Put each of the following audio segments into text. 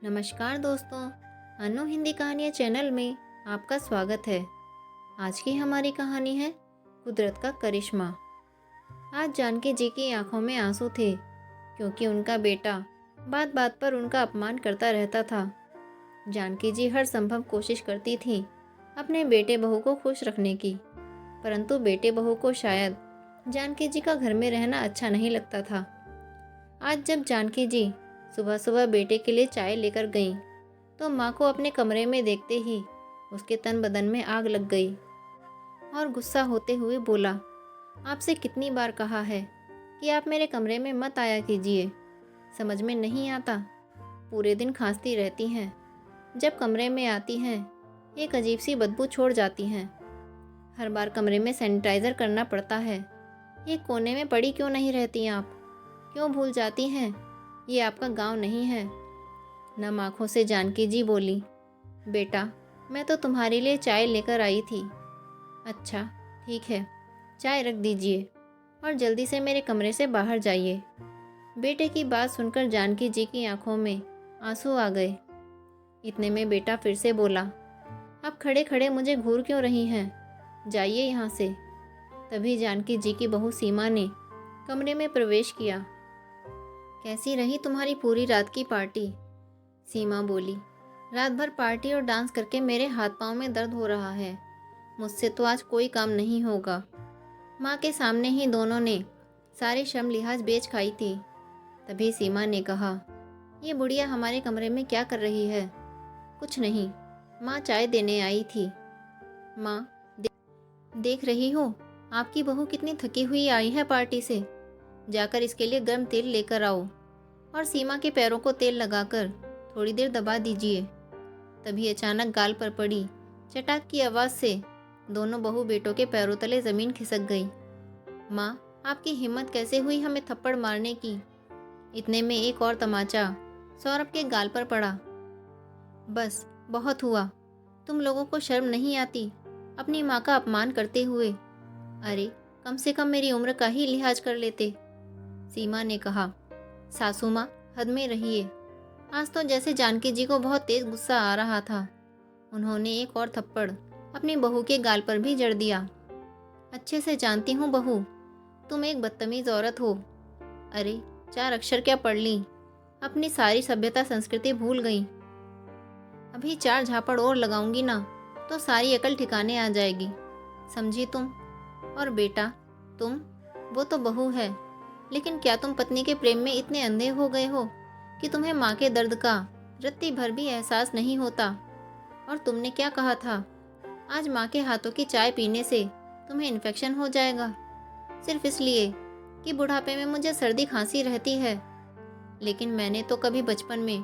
नमस्कार दोस्तों, अनु हिंदी कहानियाँ चैनल में आपका स्वागत है। आज की हमारी कहानी है कुदरत का करिश्मा। आज जानकी जी की आंखों में आंसू थे क्योंकि उनका बेटा बात बात पर उनका अपमान करता रहता था। जानकी जी हर संभव कोशिश करती थी अपने बेटे बहू को खुश रखने की, परंतु बेटे बहू को शायद जानकी जी का घर में रहना अच्छा नहीं लगता था। आज जब जानकी जी सुबह सुबह बेटे के लिए चाय लेकर गईं, तो माँ को अपने कमरे में देखते ही उसके तन बदन में आग लग गई और गुस्सा होते हुए बोला, आपसे कितनी बार कहा है कि आप मेरे कमरे में मत आया कीजिए, समझ में नहीं आता। पूरे दिन खांसती रहती हैं, जब कमरे में आती हैं एक अजीब सी बदबू छोड़ जाती हैं। हर बार कमरे में सैनिटाइज़र करना पड़ता है। ये कोने में पड़ी क्यों नहीं रहती आप? क्यों भूल जाती हैं ये आपका गांव नहीं है? नम आँखों से जानकी जी बोली, बेटा मैं तो तुम्हारे लिए चाय लेकर आई थी। अच्छा ठीक है, चाय रख दीजिए और जल्दी से मेरे कमरे से बाहर जाइए। बेटे की बात सुनकर जानकी जी की आंखों में आंसू आ गए। इतने में बेटा फिर से बोला, आप खड़े खड़े मुझे घूर क्यों रही हैं? जाइए यहाँ से। तभी जानकी जी की बहू सीमा ने कमरे में प्रवेश किया। कैसी रही तुम्हारी पूरी रात की पार्टी? सीमा बोली, रात भर पार्टी और डांस करके मेरे हाथ पांव में दर्द हो रहा है। मुझसे तो आज कोई काम नहीं होगा। माँ के सामने ही दोनों ने सारे शर्म लिहाज बेच खाई थी। तभी सीमा ने कहा, ये बुढ़िया हमारे कमरे में क्या कर रही है? कुछ नहीं, माँ चाय देने आई थी। माँ देख रही हो आपकी बहू कितनी थकी हुई आई है पार्टी से। जाकर इसके लिए गर्म तेल लेकर आओ और सीमा के पैरों को तेल लगाकर थोड़ी देर दबा दीजिए। तभी अचानक गाल पर पड़ी चटाक की आवाज़ से दोनों बहू बेटों के पैरों तले ज़मीन खिसक गई। माँ आपकी हिम्मत कैसे हुई हमें थप्पड़ मारने की? इतने में एक और तमाचा सौरभ के गाल पर पड़ा। बस बहुत हुआ, तुम लोगों को शर्म नहीं आती अपनी माँ का अपमान करते हुए? अरे कम से कम मेरी उम्र का ही लिहाज कर लेते। सीमा ने कहा, सासू माँ हद में रहिए। आज तो जैसे जानकी जी को बहुत तेज गुस्सा आ रहा था। उन्होंने एक और थप्पड़ अपनी बहू के गाल पर भी जड़ दिया। अच्छे से जानती हूँ बहू, तुम एक बदतमीज औरत हो। अरे 4 अक्षर क्या पढ़ ली, अपनी सारी सभ्यता संस्कृति भूल गई। अभी 4 झापड़ और लगाऊंगी ना तो सारी अकल ठिकाने आ जाएगी, समझी तुम? और बेटा तुम, वो तो बहू है, लेकिन क्या तुम पत्नी के प्रेम में इतने अंधे हो गए हो कि तुम्हें माँ के दर्द का रत्ती भर भी एहसास नहीं होता? और तुमने क्या कहा था, आज माँ के हाथों की चाय पीने से तुम्हें इन्फेक्शन हो जाएगा, सिर्फ इसलिए कि बुढ़ापे में मुझे सर्दी खांसी रहती है। लेकिन मैंने तो कभी बचपन में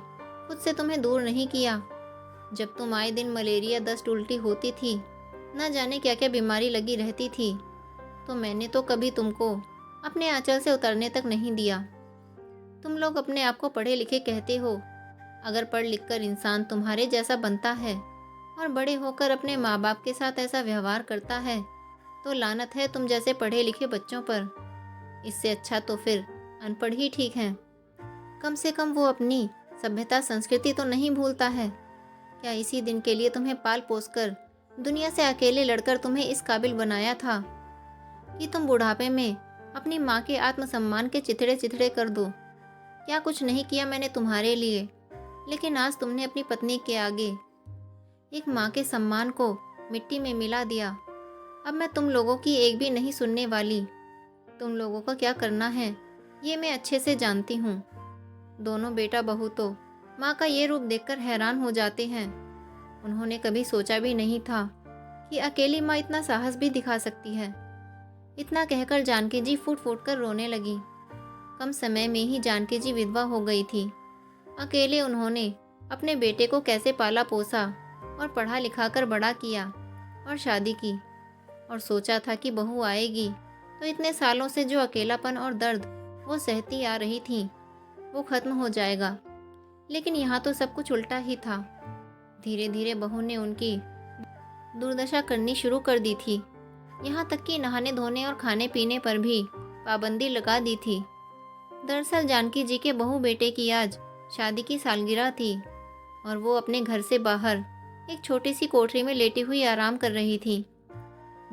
खुद से तुम्हें दूर नहीं किया। जब तुम आए दिन मलेरिया दस्त उल्टी होती थी, न जाने क्या क्या बीमारी लगी रहती थी, तो मैंने तो कभी तुमको अपने आंचल से उतरने तक नहीं दिया। तुम लोग अपने आप को पढ़े लिखे कहते हो, अगर पढ़ लिख कर इंसान तुम्हारे जैसा बनता है और बड़े होकर अपने माँ बाप के साथ ऐसा व्यवहार करता है तो लानत है तुम जैसे पढ़े लिखे बच्चों पर। इससे अच्छा तो फिर अनपढ़ ही ठीक है। कम से कम वो अपनी सभ्यता संस्कृति तो नहीं भूलता है। क्या इसी दिन के लिए तुम्हें पाल पोस कर दुनिया से अकेले लड़कर तुम्हें इस काबिल बनाया था कि तुम बुढ़ापे में अपनी माँ के आत्मसम्मान के चिथड़े चिथड़े कर दो? क्या कुछ नहीं किया मैंने तुम्हारे लिए, लेकिन आज तुमने अपनी पत्नी के आगे एक माँ के सम्मान को मिट्टी में मिला दिया। अब मैं तुम लोगों की एक भी नहीं सुनने वाली। तुम लोगों को क्या करना है ये मैं अच्छे से जानती हूँ। दोनों बेटा बहू तो माँ का ये रूप देखकर हैरान हो जाते हैं। उन्होंने कभी सोचा भी नहीं था कि अकेली माँ इतना साहस भी दिखा सकती है। इतना कहकर जानकी जी फूट फूट कर रोने लगी। कम समय में ही जानकी जी विधवा हो गई थी। अकेले उन्होंने अपने बेटे को कैसे पाला पोसा और पढ़ा लिखा कर बड़ा किया और शादी की, और सोचा था कि बहू आएगी तो इतने सालों से जो अकेलापन और दर्द वो सहती आ रही थी वो खत्म हो जाएगा। लेकिन यहाँ तो सब कुछ उल्टा ही था। धीरे धीरे बहू ने उनकी दुर्दशा करनी शुरू कर दी थी। यहाँ तक कि नहाने धोने और खाने पीने पर भी पाबंदी लगा दी थी। दरअसल जानकी जी के बहू बेटे की आज शादी की सालगिरह थी। और वो अपने घर से बाहर एक छोटी सी कोठरी में लेटी हुई आराम कर रही थी।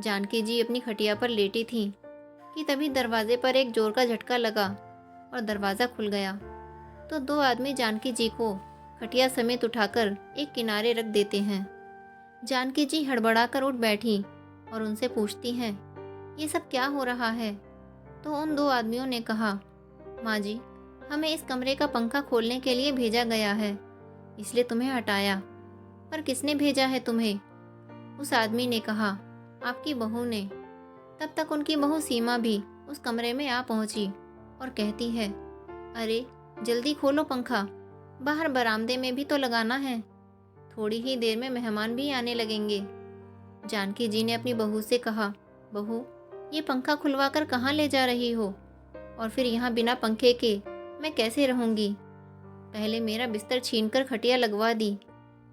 जानकी जी अपनी खटिया पर लेटी थी कि तभी दरवाजे पर एक जोर का झटका लगा और दरवाज़ा खुल गया। तो दो आदमी जानकी जी को खटिया समेत उठाकर एक किनारे रख देते हैं। जानकी जी हड़बड़ाकर उठ बैठी और उनसे पूछती हैं, ये सब क्या हो रहा है? तो उन दो आदमियों ने कहा, माँ जी, हमें इस कमरे का पंखा खोलने के लिए भेजा गया है, इसलिए तुम्हें हटाया। पर किसने भेजा है तुम्हें? उस आदमी ने कहा, आपकी बहू ने। तब तक उनकी बहू सीमा भी उस कमरे में आ पहुंची और कहती है, अरे जल्दी खोलो पंखा, बाहर बरामदे में भी तो लगाना है, थोड़ी ही देर में मेहमान भी आने लगेंगे। जानकी जी ने अपनी बहू से कहा, बहू, ये पंखा खुलवा कर कहाँ ले जा रही हो? और फिर यहाँ बिना पंखे के मैं कैसे रहूँगी? पहले मेरा बिस्तर छीनकर खटिया लगवा दी,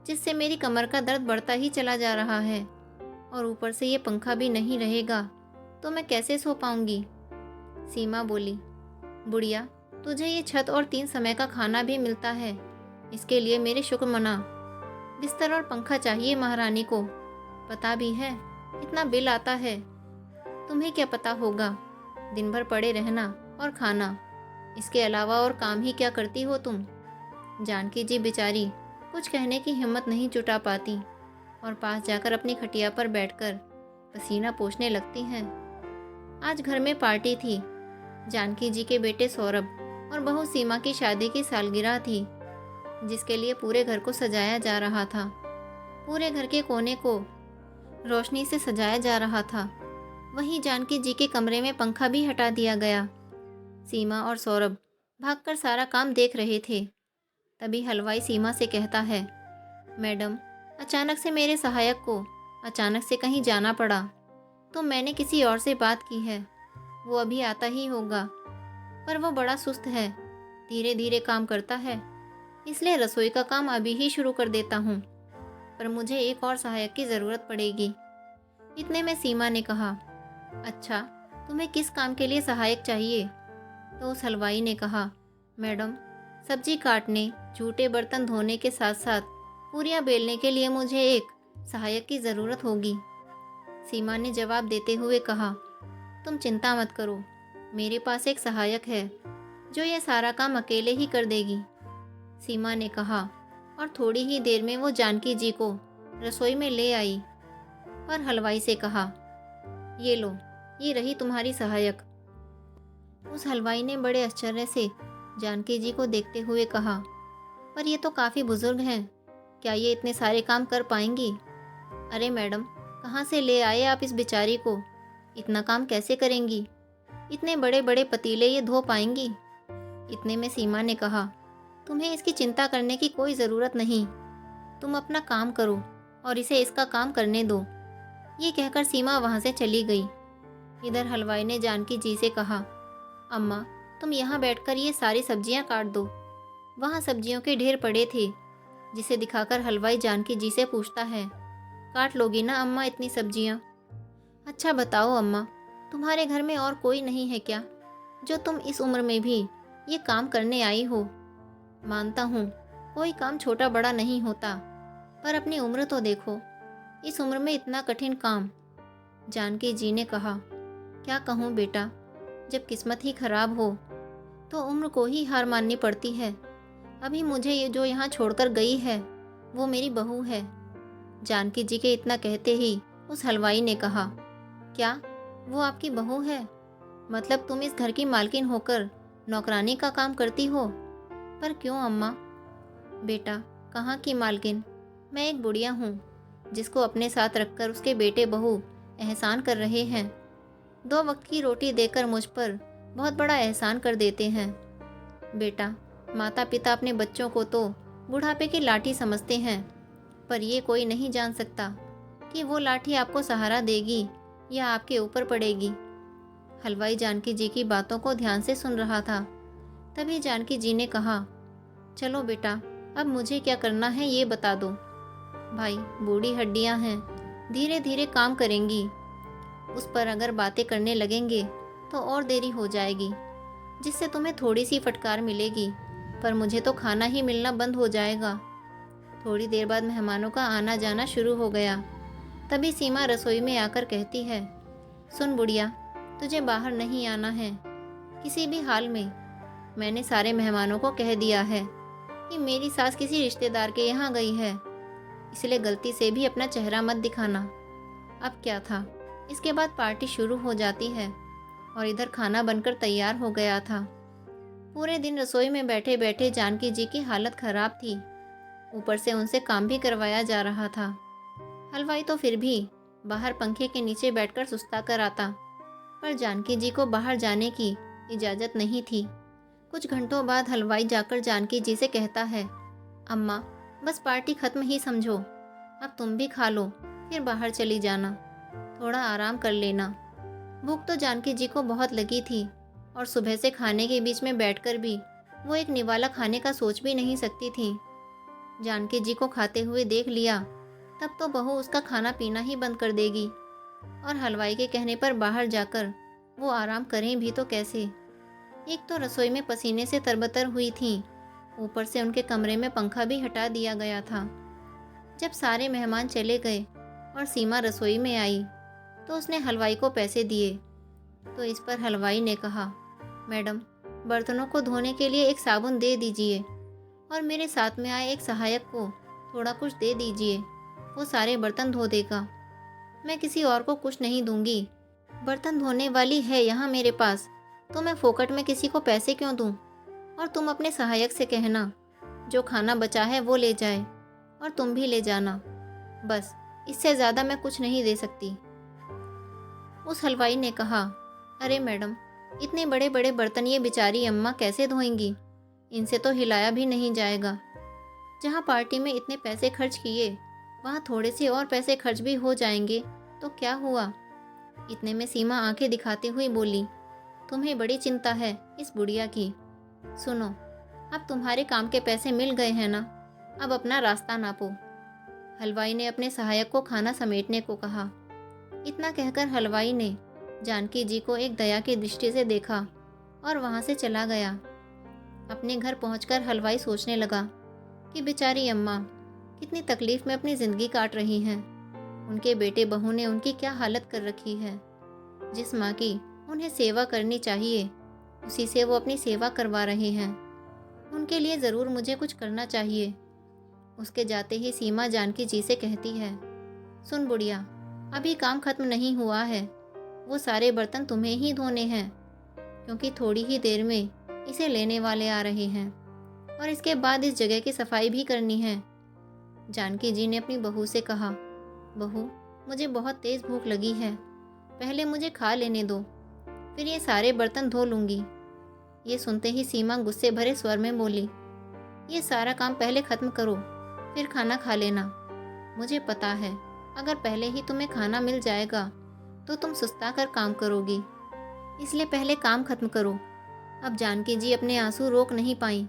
जिससे मेरी कमर का दर्द बढ़ता ही चला जा रहा है, और ऊपर से ये पंखा भी नहीं रहेगा तो मैं कैसे सो पाऊँगी? सीमा बोली, बुढ़िया, तुझे ये छत और 3 समय का खाना भी मिलता है, इसके लिए मेरे शुक्र मना। बिस्तर और पंखा चाहिए महारानी को, पता भी है इतना बिल आता है। तुम्हें क्या पता होगा, दिन भर पड़े रहना और खाना, इसके अलावा और काम ही क्या करती हो तुम? जानकी जी बेचारी कुछ कहने की हिम्मत नहीं जुटा पाती और पास जाकर अपनी खटिया पर बैठकर पसीना पोंछने लगती हैं। आज घर में पार्टी थी। जानकी जी के बेटे सौरभ और बहू सीमा की शादी की सालगिरह थी, जिसके लिए पूरे घर को सजाया जा रहा था। पूरे घर के कोने को रोशनी से सजाया जा रहा था। वहीं जानकी जी के कमरे में पंखा भी हटा दिया गया। सीमा और सौरभ भागकर सारा काम देख रहे थे। तभी हलवाई सीमा से कहता है, मैडम, अचानक से मेरे सहायक को अचानक से कहीं जाना पड़ा, तो मैंने किसी और से बात की है, वो अभी आता ही होगा, पर वो बड़ा सुस्त है, धीरे धीरे काम करता है, इसलिए रसोई का काम अभी ही शुरू कर देता हूँ, पर मुझे एक और सहायक की ज़रूरत पड़ेगी। इतने में सीमा ने कहा, अच्छा, तुम्हें किस काम के लिए सहायक चाहिए? तो उस हलवाई ने कहा, मैडम, सब्जी काटने, जूठे बर्तन धोने के साथ साथ पूरियाँ बेलने के लिए मुझे एक सहायक की ज़रूरत होगी। सीमा ने जवाब देते हुए कहा, तुम चिंता मत करो, मेरे पास एक सहायक है जो ये सारा काम अकेले ही कर देगी। सीमा ने कहा, और थोड़ी ही देर में वो जानकी जी को रसोई में ले आई और हलवाई से कहा, ये लो, ये रही तुम्हारी सहायक। उस हलवाई ने बड़े आश्चर्य से जानकी जी को देखते हुए कहा, पर ये तो काफ़ी बुजुर्ग हैं, क्या ये इतने सारे काम कर पाएंगी? अरे मैडम, कहाँ से ले आए आप इस बेचारी को? इतना काम कैसे करेंगी? इतने बड़े बड़े पतीले ये धो पाएंगी? इतने में सीमा ने कहा, तुम्हें इसकी चिंता करने की कोई ज़रूरत नहीं, तुम अपना काम करो और इसे इसका काम करने दो। ये कहकर सीमा वहाँ से चली गई। इधर हलवाई ने जानकी जी से कहा, अम्मा, तुम यहाँ बैठकर ये सारी सब्जियाँ काट दो। वहाँ सब्जियों के ढेर पड़े थे, जिसे दिखाकर हलवाई जानकी जी से पूछता है, काट लोगी ना अम्मा इतनी सब्जियाँ? अच्छा बताओ अम्मा, तुम्हारे घर में और कोई नहीं है क्या, जो तुम इस उम्र में भी ये काम करने आई हो? मानता हूँ कोई काम छोटा बड़ा नहीं होता, पर अपनी उम्र तो देखो, इस उम्र में इतना कठिन काम। जानकी जी ने कहा, क्या कहूँ बेटा, जब किस्मत ही खराब हो तो उम्र को ही हार माननी पड़ती है। अभी मुझे ये जो यहाँ छोड़कर गई है वो मेरी बहू है। जानकी जी के इतना कहते ही उस हलवाई ने कहा, क्या वो आपकी बहू है? मतलब तुम इस घर की मालकिन होकर नौकरानी का काम करती हो? पर क्यों अम्मा? बेटा, कहाँ की मालकिन, मैं एक बुढ़िया हूँ जिसको अपने साथ रखकर उसके बेटे बहू एहसान कर रहे हैं। 2 वक्त की रोटी देकर मुझ पर बहुत बड़ा एहसान कर देते हैं। बेटा, माता पिता अपने बच्चों को तो बुढ़ापे की लाठी समझते हैं, पर ये कोई नहीं जान सकता कि वो लाठी आपको सहारा देगी या आपके ऊपर पड़ेगी। हलवाई जानकी जी की बातों को ध्यान से सुन रहा था। तभी जानकी जी ने कहा, चलो बेटा, अब मुझे क्या करना है ये बता दो। भाई, बूढ़ी हड्डियां हैं, धीरे धीरे काम करेंगी, उस पर अगर बातें करने लगेंगे तो और देरी हो जाएगी, जिससे तुम्हें थोड़ी सी फटकार मिलेगी, पर मुझे तो खाना ही मिलना बंद हो जाएगा। थोड़ी देर बाद मेहमानों का आना जाना शुरू हो गया। तभी सीमा रसोई में आकर कहती है, सुन बुढ़िया, तुझे बाहर नहीं आना है किसी भी हाल में। मैंने सारे मेहमानों को कह दिया है कि मेरी सास किसी रिश्तेदार के यहाँ गई है, इसलिए गलती से भी अपना चेहरा मत दिखाना। अब क्या था, इसके बाद पार्टी शुरू हो जाती है और इधर खाना बनकर तैयार हो गया था। पूरे दिन रसोई में बैठे बैठे जानकी जी की हालत खराब थी, ऊपर से उनसे काम भी करवाया जा रहा था। हलवाई तो फिर भी बाहर पंखे के नीचे बैठकर सुस्ता कर आता, पर जानकी जी को बाहर जाने की इजाज़त नहीं थी। कुछ घंटों बाद हलवाई जाकर जानकी जी से कहता है, अम्मा बस पार्टी खत्म ही समझो, अब तुम भी खा लो, फिर बाहर चली जाना, थोड़ा आराम कर लेना। भूख तो जानकी जी को बहुत लगी थी और सुबह से खाने के बीच में बैठकर भी वो एक निवाला खाने का सोच भी नहीं सकती थी। जानकी जी को खाते हुए देख लिया तब तो बहू उसका खाना पीना ही बंद कर देगी, और हलवाई के कहने पर बाहर जाकर वो आराम करें भी तो कैसे। एक तो रसोई में पसीने से तरबतर हुई थी, ऊपर से उनके कमरे में पंखा भी हटा दिया गया था। जब सारे मेहमान चले गए और सीमा रसोई में आई तो उसने हलवाई को पैसे दिए। तो इस पर हलवाई ने कहा, मैडम बर्तनों को धोने के लिए एक साबुन दे दीजिए और मेरे साथ में आए एक सहायक को थोड़ा कुछ दे दीजिए, वो सारे बर्तन धो देगा। मैं किसी और को कुछ नहीं दूंगी, बर्तन धोने वाली है यहाँ मेरे पास, तो मैं फोकट में किसी को पैसे क्यों दूं। और तुम अपने सहायक से कहना जो खाना बचा है वो ले जाए और तुम भी ले जाना, बस इससे ज़्यादा मैं कुछ नहीं दे सकती। उस हलवाई ने कहा, अरे मैडम इतने बड़े बड़े बर्तन ये बेचारी अम्मा कैसे धोएंगी, इनसे तो हिलाया भी नहीं जाएगा। जहाँ पार्टी में इतने पैसे खर्च किए वहाँ थोड़े से और पैसे खर्च भी हो जाएंगे तो क्या हुआ। इतने में सीमा आंखें दिखाती हुई बोली, तुम्हें बड़ी चिंता है इस बुढ़िया की। सुनो, अब तुम्हारे काम के पैसे मिल गए हैं ना, अब अपना रास्ता नापो। हलवाई ने अपने सहायक को खाना समेटने को कहा। इतना कहकर हलवाई ने जानकी जी को एक दया की दृष्टि से देखा और वहाँ से चला गया। अपने घर पहुंचकर हलवाई सोचने लगा कि बेचारी अम्मा कितनी तकलीफ में अपनी ज़िंदगी काट रही हैं। उनके बेटे बहू ने उनकी क्या हालत कर रखी है। जिस माँ की उन्हें सेवा करनी चाहिए उसी से वो अपनी सेवा करवा रहे हैं। उनके लिए ज़रूर मुझे कुछ करना चाहिए। उसके जाते ही सीमा जानकी जी से कहती है, सुन बुढ़िया, अभी काम खत्म नहीं हुआ है, वो सारे बर्तन तुम्हें ही धोने हैं, क्योंकि थोड़ी ही देर में इसे लेने वाले आ रहे हैं और इसके बाद इस जगह की सफाई भी करनी है। जानकी जी ने अपनी बहू से कहा, बहू मुझे बहुत तेज़ भूख लगी है, पहले मुझे खा लेने दो, फिर ये सारे बर्तन धो लूँगी। ये सुनते ही सीमा गुस्से भरे स्वर में बोली, ये सारा काम पहले ख़त्म करो, फिर खाना खा लेना। मुझे पता है अगर पहले ही तुम्हें खाना मिल जाएगा तो तुम सुस्ता कर काम करोगी, इसलिए पहले काम खत्म करो। अब जानकी जी अपने आंसू रोक नहीं पाई।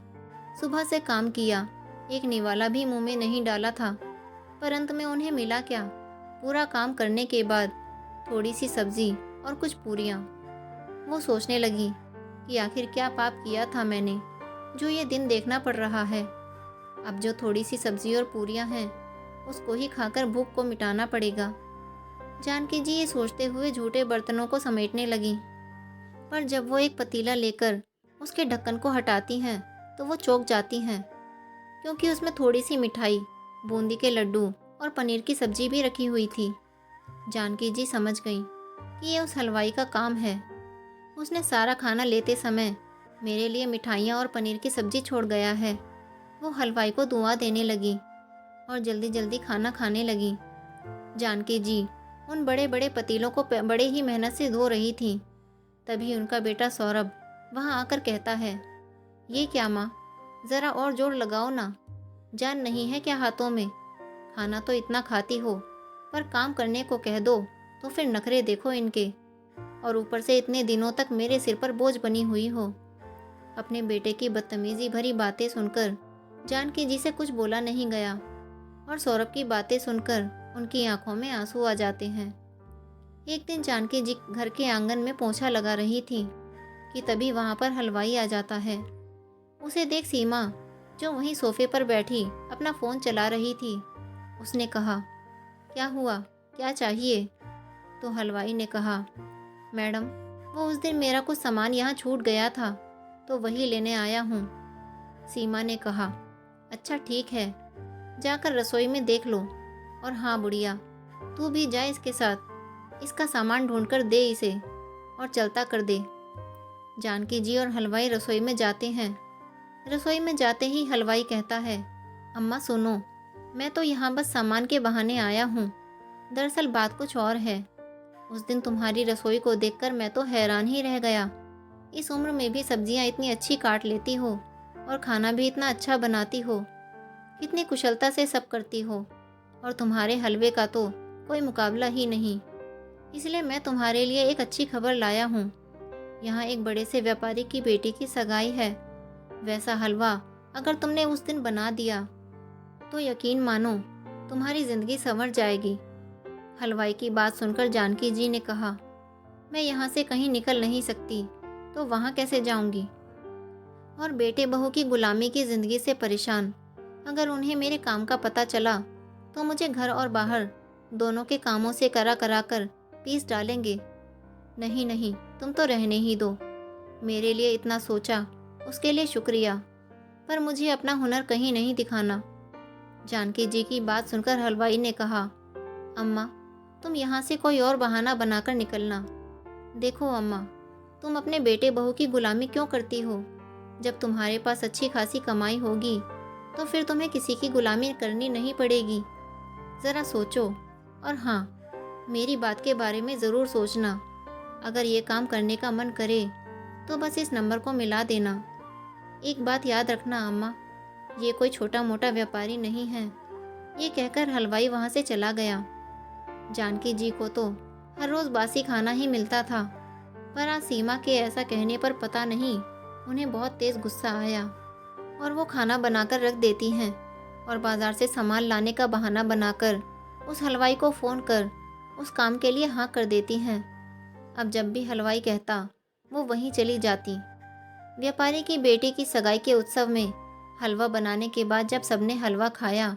सुबह से काम किया, एक निवाला भी मुंह में नहीं डाला था, पर अंत में उन्हें मिला क्या, पूरा काम करने के बाद थोड़ी सी सब्जी और कुछ पूरियाँ। वो सोचने लगी कि आखिर क्या पाप किया था मैंने जो ये दिन देखना पड़ रहा है। अब जो थोड़ी सी सब्जी और पूरियाँ हैं उसको ही खाकर भूख को मिटाना पड़ेगा। जानकी जी ये सोचते हुए झूठे बर्तनों को समेटने लगी, पर जब वो एक पतीला लेकर उसके ढक्कन को हटाती हैं तो वो चौंक जाती हैं, क्योंकि उसमें थोड़ी सी मिठाई, बूंदी के लड्डू और पनीर की सब्जी भी रखी हुई थी। जानकी जी समझ गई कि ये उस हलवाई का काम है। उसने सारा खाना लेते समय मेरे लिए मिठाइयाँ और पनीर की सब्जी छोड़ गया है। वो हलवाई को दुआ देने लगी और जल्दी जल्दी खाना खाने लगी। जानकी जी उन बड़े बड़े पतीलों को बड़े ही मेहनत से धो रही थी। तभी उनका बेटा सौरभ वहाँ आकर कहता है, ये क्या माँ, ज़रा और जोर लगाओ ना, जान नहीं है क्या हाथों में। खाना तो इतना खाती हो, पर काम करने को कह दो तो फिर नखरे देखो इनके, और ऊपर से इतने दिनों तक मेरे सिर पर बोझ बनी हुई हो। अपने बेटे की बदतमीजी भरी बातें सुनकर जानकी जी से कुछ बोला नहीं गया, और सौरभ की बातें सुनकर उनकी आंखों में आंसू आ जाते हैं। एक दिन जानकी जी घर के आंगन में पोंछा लगा रही थी कि तभी वहाँ पर हलवाई आ जाता है। उसे देख सीमा जो वहीं सोफे पर बैठी अपना फ़ोन चला रही थी। उसने कहा, क्या हुआ, क्या चाहिए? तो हलवाई ने कहा, मैडम, वो उस दिन मेरा कुछ सामान यहाँ छूट गया था, तो वही लेने आया हूँ। सीमा ने कहा, अच्छा ठीक है, जाकर रसोई में देख लो। और हाँ बुढ़िया, तू भी जा इसके साथ, इसका सामान ढूंढकर दे इसे और चलता कर दे। जानकी जी और हलवाई रसोई में जाते हैं। रसोई में जाते ही हलवाई कहता है, अम्मा सुनो, मैं तो यहाँ बस सामान के बहाने आया हूँ, दरअसल बात कुछ और है। उस दिन तुम्हारी रसोई को देखकर मैं तो हैरान ही रह गया। इस उम्र में भी सब्जियाँ इतनी अच्छी काट लेती हो और खाना भी इतना अच्छा बनाती हो, कितनी कुशलता से सब करती हो, और तुम्हारे हलवे का तो कोई मुकाबला ही नहीं। इसलिए मैं तुम्हारे लिए एक अच्छी खबर लाया हूँ। यहाँ एक बड़े से व्यापारी की बेटी की सगाई है। वैसा हलवा अगर तुमने उस दिन बना दिया तो यकीन मानो तुम्हारी जिंदगी संवर जाएगी। हलवाई की बात सुनकर जानकी जी ने कहा, मैं यहाँ से कहीं निकल नहीं सकती, तो वहाँ कैसे जाऊँगी? और बेटे बहू की गुलामी की जिंदगी से परेशान अगर उन्हें मेरे काम का पता चला तो मुझे घर और बाहर दोनों के कामों से करा करा कर पीस डालेंगे। नहीं नहीं, तुम तो रहने ही दो। मेरे लिए इतना सोचा, उसके लिए शुक्रिया, पर मुझे अपना हुनर कहीं नहीं दिखाना। जानकी जी की बात सुनकर हलवाई ने कहा, अम्मा, तुम यहाँ से कोई और बहाना बनाकर निकलना। देखो अम्मा, तुम अपने बेटे बहू की गुलामी क्यों करती हो? जब तुम्हारे पास अच्छी खासी कमाई होगी तो फिर तुम्हें किसी की गुलामी करनी नहीं पड़ेगी। ज़रा सोचो, और हाँ, मेरी बात के बारे में ज़रूर सोचना। अगर ये काम करने का मन करे तो बस इस नंबर को मिला देना। एक बात याद रखना अम्मा, ये कोई छोटा मोटा व्यापारी नहीं है। ये कहकर हलवाई वहाँ से चला गया। जानकी जी को तो हर रोज़ बासी खाना ही मिलता था, पर आज सीमा के ऐसा कहने पर पता नहीं उन्हें बहुत तेज़ गुस्सा आया और वो खाना बनाकर रख देती हैं और बाज़ार से सामान लाने का बहाना बनाकर उस हलवाई को फ़ोन कर उस काम के लिए हाँ कर देती हैं। अब जब भी हलवाई कहता वो वहीं चली जाती। व्यापारी की बेटी की सगाई के उत्सव में हलवा बनाने के बाद जब सबने हलवा खाया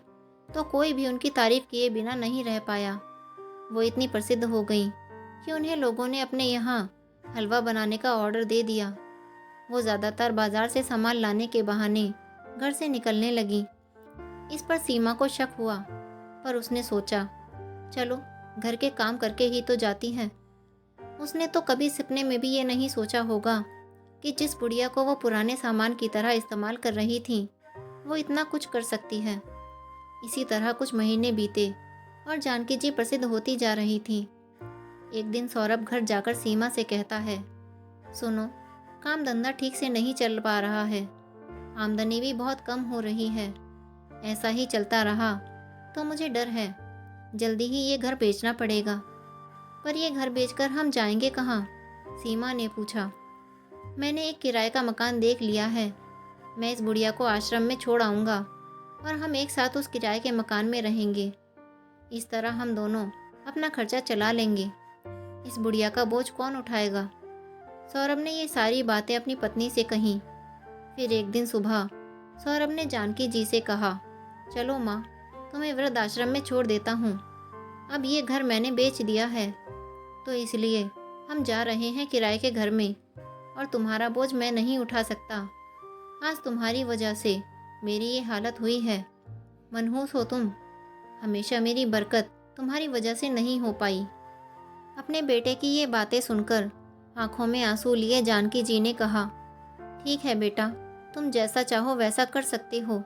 तो कोई भी उनकी तारीफ किए बिना नहीं रह पाया। वो इतनी प्रसिद्ध हो गई कि उन्हें लोगों ने अपने यहाँ हलवा बनाने का ऑर्डर दे दिया। वो ज़्यादातर बाजार से सामान लाने के बहाने घर से निकलने लगी। इस पर सीमा को शक हुआ, पर उसने सोचा, चलो घर के काम करके ही तो जाती हैं। उसने तो कभी सपने में भी ये नहीं सोचा होगा कि जिस बुढ़िया को वो पुराने सामान की तरह इस्तेमाल कर रही थी वो इतना कुछ कर सकती है। इसी तरह कुछ महीने बीते और जानकी जी प्रसिद्ध होती जा रही थी। एक दिन सौरभ घर जाकर सीमा से कहता है, सुनो, काम धंधा ठीक से नहीं चल पा रहा है, आमदनी भी बहुत कम हो रही है। ऐसा ही चलता रहा तो मुझे डर है जल्दी ही ये घर बेचना पड़ेगा। पर ये घर बेचकर हम जाएंगे कहाँ? सीमा ने पूछा। मैंने एक किराए का मकान देख लिया है। मैं इस बुढ़िया को आश्रम में छोड़ आऊँगा और हम एक साथ उस किराए के मकान में रहेंगे। इस तरह हम दोनों अपना खर्चा चला लेंगे। इस बुढ़िया का बोझ कौन उठाएगा? सौरभ ने ये सारी बातें अपनी पत्नी से कहीं। फिर एक दिन सुबह सौरभ ने जानकी जी से कहा, चलो माँ, तुम्हें वृद्ध आश्रम में छोड़ देता हूँ। अब ये घर मैंने बेच दिया है, तो इसलिए हम जा रहे हैं किराए के घर में, और तुम्हारा बोझ मैं नहीं उठा सकता। आज तुम्हारी वजह से मेरी ये हालत हुई है। मनहूस हो तुम। हमेशा मेरी बरकत तुम्हारी वजह से नहीं हो पाई। अपने बेटे की ये बातें सुनकर आंखों में आंसू लिए जानकी जी ने कहा, ठीक है बेटा, तुम जैसा चाहो वैसा कर सकते हो।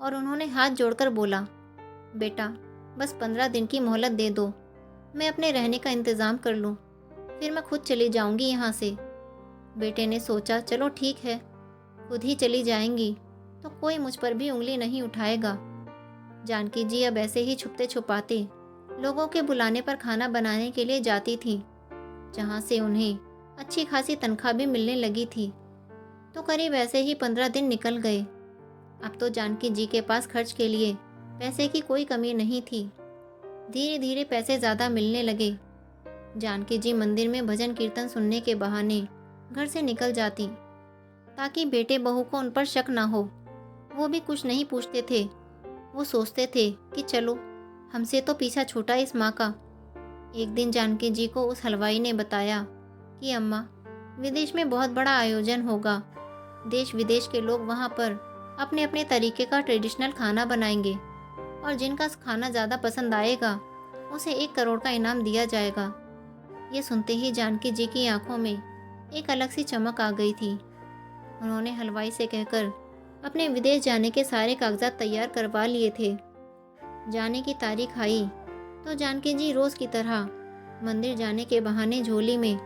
और उन्होंने हाथ जोड़कर बोला, बेटा बस 15 दिन की मोहलत दे दो, मैं अपने रहने का इंतज़ाम कर लूँ, फिर मैं खुद चली जाऊँगी यहाँ से। बेटे ने सोचा, चलो ठीक है, खुद ही चली जाएंगी तो कोई मुझ पर भी उंगली नहीं उठाएगा। जानकी जी अब ऐसे ही छुपते छुपाते लोगों के बुलाने पर खाना बनाने के लिए जाती थी, जहाँ से उन्हें अच्छी खासी तनख्वाह भी मिलने लगी थी। तो करीब ऐसे ही 15 दिन निकल गए। अब तो जानकी जी के पास खर्च के लिए पैसे की कोई कमी नहीं थी। धीरे धीरे पैसे ज़्यादा मिलने लगे। जानकी जी मंदिर में भजन कीर्तन सुनने के बहाने घर से निकल जाती, ताकि बेटे बहू को उन पर शक ना हो। वो भी कुछ नहीं पूछते थे। वो सोचते थे कि चलो, हमसे तो पीछा छूटा इस माँ का। एक दिन जानकी जी को उस हलवाई ने बताया कि अम्मा, विदेश में बहुत बड़ा आयोजन होगा। देश विदेश के लोग वहाँ पर अपने अपने तरीके का ट्रेडिशनल खाना बनाएंगे और जिनका खाना ज़्यादा पसंद आएगा उसे 1 करोड़ का इनाम दिया जाएगा। ये सुनते ही जानकी जी की आंखों में एक अलग सी चमक आ गई थी। उन्होंने हलवाई से कहकर अपने विदेश जाने के सारे कागजात तैयार करवा लिए थे। जाने की तारीख आई तो जानकी जी रोज़ की तरह मंदिर जाने के बहाने झोली में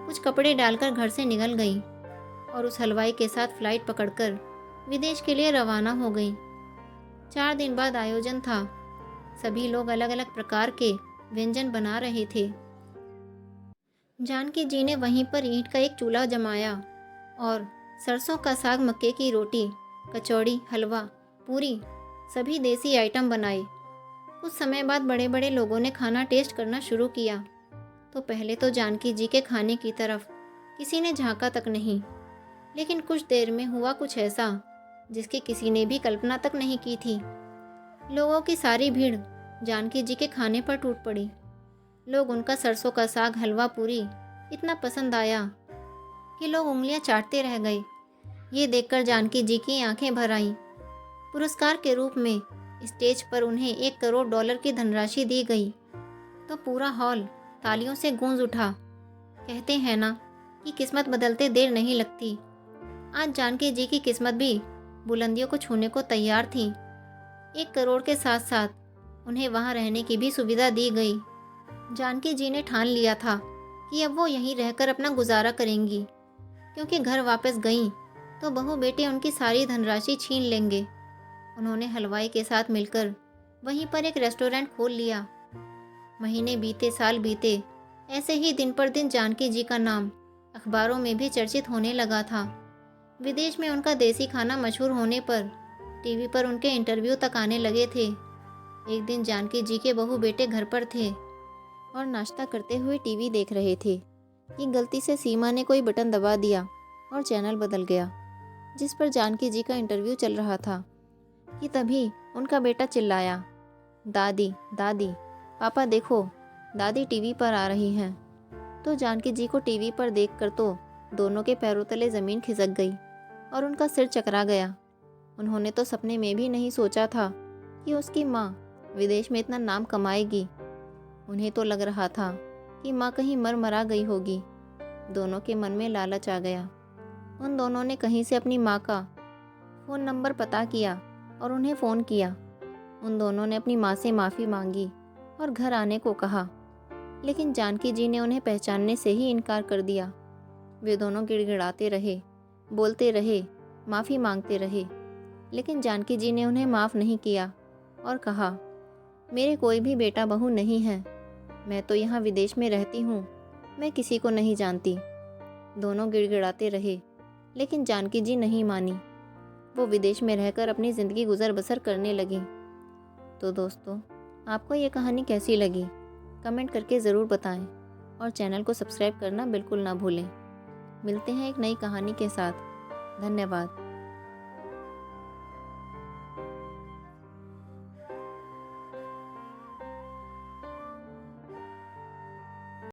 कुछ कपड़े डालकर घर से निकल गई और उस हलवाई के साथ फ्लाइट पकड़कर विदेश के लिए रवाना हो गई। 4 दिन बाद आयोजन था। सभी लोग अलग अलग प्रकार के व्यंजन बना रहे थे। जानकी जी ने वहीं पर ईंट का एक चूल्हा जमाया और सरसों का साग, मक्के की रोटी, कचौड़ी, हलवा, पूरी, सभी देसी आइटम बनाए। कुछ समय बाद बड़े बड़े लोगों ने खाना टेस्ट करना शुरू किया। तो पहले तो जानकी जी के खाने की तरफ किसी ने झांका तक नहीं, लेकिन कुछ देर में हुआ कुछ ऐसा जिसकी किसी ने भी कल्पना तक नहीं की थी। लोगों की सारी भीड़ जानकी जी के खाने पर टूट पड़ी। लोग उनका सरसों का साग, हलवा, पूरी इतना पसंद आया कि लोग उंगलियां चाटते रह गए। ये देखकर जानकी जी की आंखें भर आईं। पुरस्कार के रूप में स्टेज पर उन्हें $1 करोड़ की धनराशि दी गई तो पूरा हॉल तालियों से गूंज उठा। कहते हैं ना कि किस्मत बदलते देर नहीं लगती। आज जानकी जी की किस्मत भी बुलंदियों को छूने को तैयार थी। 1 करोड़ के साथ साथ उन्हें वहां रहने की भी सुविधा दी गई। जानकी जी ने ठान लिया था कि अब वो यहीं रहकर अपना गुजारा करेंगी, क्योंकि घर वापस गईं तो बहू बेटे उनकी सारी धनराशि छीन लेंगे। उन्होंने हलवाई के साथ मिलकर वहीं पर एक रेस्टोरेंट खोल लिया। महीने बीते, साल बीते, ऐसे ही दिन पर दिन जानकी जी का नाम अखबारों में भी चर्चित होने लगा था। विदेश में उनका देसी खाना मशहूर होने पर टीवी पर उनके इंटरव्यू तक आने लगे थे। एक दिन जानकी जी के बहू बेटे घर पर थे और नाश्ता करते हुए टीवी देख रहे थे कि गलती से सीमा ने कोई बटन दबा दिया और चैनल बदल गया, जिस पर जानकी जी का इंटरव्यू चल रहा था कि तभी उनका बेटा चिल्लाया, दादी दादी, पापा देखो, दादी टीवी पर आ रही हैं। तो जानकी जी को टीवी पर देखकर तो दोनों के पैरों तले ज़मीन खिसक गई और उनका सिर चकरा गया। उन्होंने तो सपने में भी नहीं सोचा था कि उसकी माँ विदेश में इतना नाम कमाएगी। उन्हें तो लग रहा था कि माँ कहीं मर मरा गई होगी। दोनों के मन में लालच आ गया। उन दोनों ने कहीं से अपनी माँ का फ़ोन नंबर पता किया और उन्हें फ़ोन किया। उन दोनों ने अपनी माँ से माफ़ी मांगी और घर आने को कहा, लेकिन जानकी जी ने उन्हें पहचानने से ही इनकार कर दिया। वे दोनों गिड़गिड़ाते रहे, बोलते रहे, माफ़ी मांगते रहे, लेकिन जानकी जी ने उन्हें माफ़ नहीं किया और कहा, मेरे कोई भी बेटा बहू नहीं है। मैं तो यहाँ विदेश में रहती हूँ, मैं किसी को नहीं जानती। दोनों गिड़गिड़ाते रहे, लेकिन जानकी जी नहीं मानी। वो विदेश में रहकर अपनी ज़िंदगी गुजर बसर करने लगी। तो दोस्तों, आपको ये कहानी कैसी लगी? कमेंट करके ज़रूर बताएं और चैनल को सब्सक्राइब करना बिल्कुल ना भूलें। मिलते हैं एक नई कहानी के साथ। धन्यवाद।